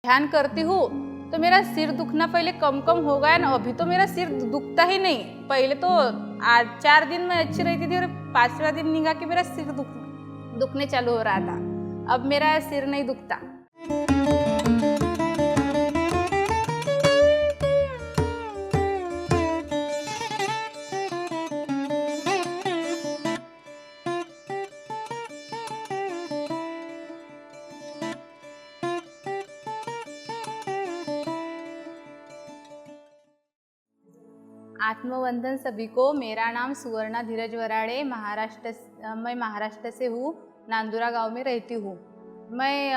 ध्यान करती हूँ तो मेरा सिर दुखना पहले कम कम हो गया ना, अभी तो मेरा सिर दुखता ही नहीं। पहले तो 4 दिन में अच्छी रहती थी और 5वां दिन निगा के मेरा सिर दुखने चालू हो रहा था। अब मेरा सिर नहीं दुखता। आत्मवंदन सभी को। मेरा नाम सुवर्णा धीरज वराड़े, मैं महाराष्ट्र से हूँ, नांदुरा गांव में रहती हूँ। मैं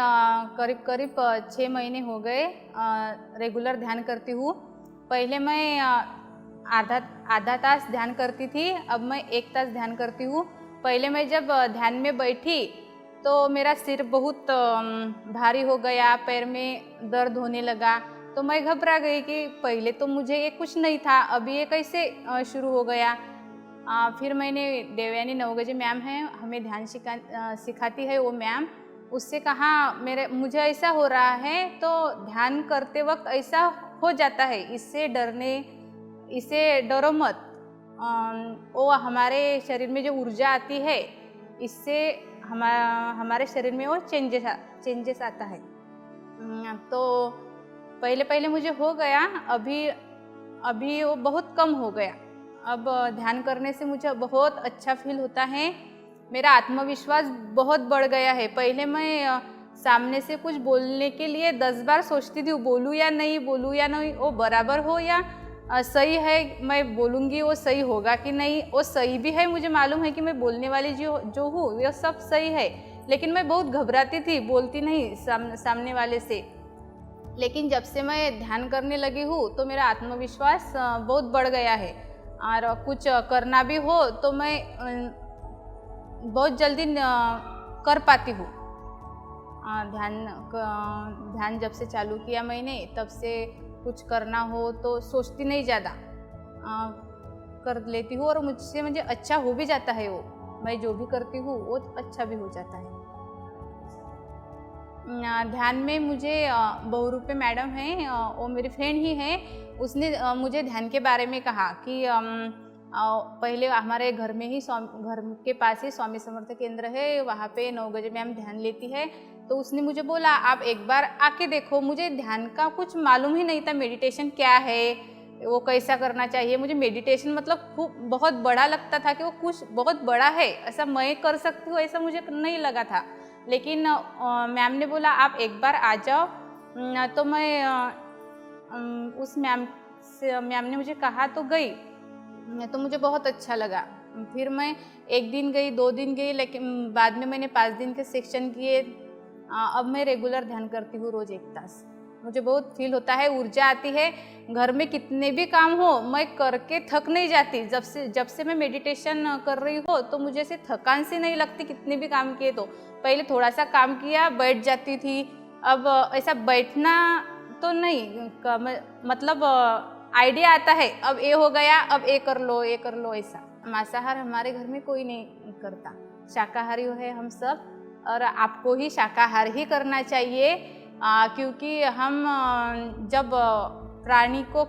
करीब 6 महीने हो गए रेगुलर ध्यान करती हूँ। पहले मैं आधा तास ध्यान करती थी, अब मैं 1 तास ध्यान करती हूँ। पहले मैं जब ध्यान में बैठी तो मेरा सिर बहुत भारी हो गया, पैर में दर्द होने लगा। तो मैं घबरा गई कि पहले तो मुझे ये कुछ नहीं था, अभी ये कैसे शुरू हो गया। फिर मैंने देवयानी नवगजे मैम हैं, हमें ध्यान सिखाती है वो मैम, उससे कहा मुझे ऐसा हो रहा है तो ध्यान करते वक्त ऐसा हो जाता है, इससे डरो मत। वो हमारे शरीर में जो ऊर्जा आती है, इससे हमारे शरीर में वो चेंजेस आता है। तो पहले मुझे हो गया, अभी वो बहुत कम हो गया। अब ध्यान करने से मुझे बहुत अच्छा फील होता है, मेरा आत्मविश्वास बहुत बढ़ गया है। पहले मैं सामने से कुछ बोलने के लिए 10 बार सोचती थी, बोलूँ या नहीं, वो बराबर हो या सही है, मैं बोलूँगी वो सही होगा कि नहीं। वो सही भी है, मुझे मालूम है कि मैं बोलने वाली जो हूँ वह सब सही है, लेकिन मैं बहुत घबराती थी, बोलती नहीं सामने वाले से। लेकिन जब से मैं ध्यान करने लगी हूँ तो मेरा आत्मविश्वास बहुत बढ़ गया है, और कुछ करना भी हो तो मैं बहुत जल्दी कर पाती हूँ। ध्यान जब से चालू किया मैंने, तब से कुछ करना हो तो सोचती नहीं ज़्यादा, कर लेती हूँ, और मुझे अच्छा हो भी जाता है। वो मैं जो भी करती हूँ वो अच्छा भी हो जाता है। ध्यान में मुझे बहुरूपी मैडम हैं, वो मेरी फ्रेंड ही हैं, उसने मुझे ध्यान के बारे में कहा कि पहले हमारे घर के पास ही स्वामी समर्थ केंद्र है, वहाँ पे नवगजे मैम ध्यान लेती है। तो उसने मुझे बोला आप एक बार आके देखो। मुझे ध्यान का कुछ मालूम ही नहीं था, मेडिटेशन क्या है, वो कैसा करना चाहिए। मुझे मेडिटेशन मतलब बहुत बड़ा लगता था कि वो कुछ बहुत बड़ा है, ऐसा मैं कर सकती हूँ ऐसा मुझे नहीं लगा था। लेकिन मैम ने बोला आप एक बार आ जाओ। तो मैं उस मैम ने मुझे कहा तो गई, तो मुझे बहुत अच्छा लगा। फिर मैं 1 दिन गई, 2 दिन गई, लेकिन बाद में मैंने 5 दिन के सेक्शन किए। अब मैं रेगुलर ध्यान करती हूँ रोज़ 1 तास। मुझे बहुत फील होता है, ऊर्जा आती है। घर में कितने भी काम हो मैं करके थक नहीं जाती। जब से मैं मेडिटेशन कर रही हो तो मुझे ऐसे थकान सी नहीं लगती, कितने भी काम किए तो। पहले थोड़ा सा काम किया बैठ जाती थी, अब ऐसा बैठना तो नहीं, मतलब आइडिया आता है, अब ये हो गया, अब ये कर लो ऐसा। मांसाहार हमारे घर में कोई नहीं करता, शाकाहारी है हम सब, और आपको ही शाकाहार ही करना चाहिए। क्योंकि हम जब प्राणी को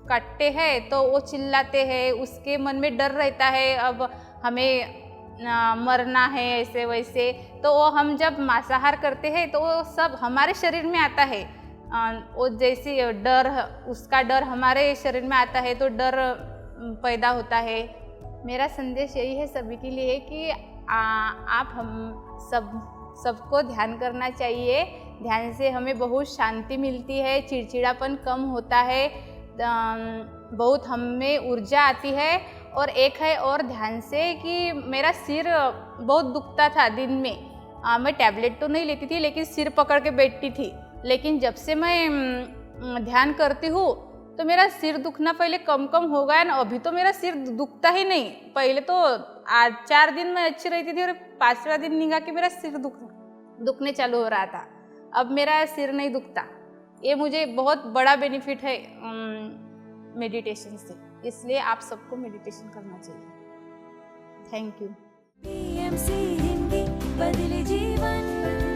काटते हैं तो वो चिल्लाते हैं, उसके मन में डर रहता है, अब हमें मरना है ऐसे वैसे। तो वो हम जब मांसाहार करते हैं तो वो सब हमारे शरीर में आता है, वो जैसे डर, उसका डर हमारे शरीर में आता है तो डर पैदा होता है। मेरा संदेश यही है सभी के लिए कि आप हम सबको ध्यान करना चाहिए। ध्यान से हमें बहुत शांति मिलती है, चिड़चिड़ापन कम होता है, बहुत हम में ऊर्जा आती है। और एक है और ध्यान से कि मेरा सिर बहुत दुखता था दिन में, मैं टैबलेट तो नहीं लेती थी लेकिन सिर पकड़ के बैठती थी। लेकिन जब से मैं ध्यान करती हूँ तो मेरा सिर दुखना पहले कम हो गया ना, अभी तो मेरा सिर दुखता ही नहीं। पहले तो 4 दिन में अच्छी रहती थी और 5वां दिन निगा के मेरा सिर दुखने चालू हो रहा था। अब मेरा सिर नहीं दुखता। ये मुझे बहुत बड़ा बेनिफिट है मेडिटेशन से, इसलिए आप सबको मेडिटेशन करना चाहिए। Thank you. PMC हिंदी बदले जीवन।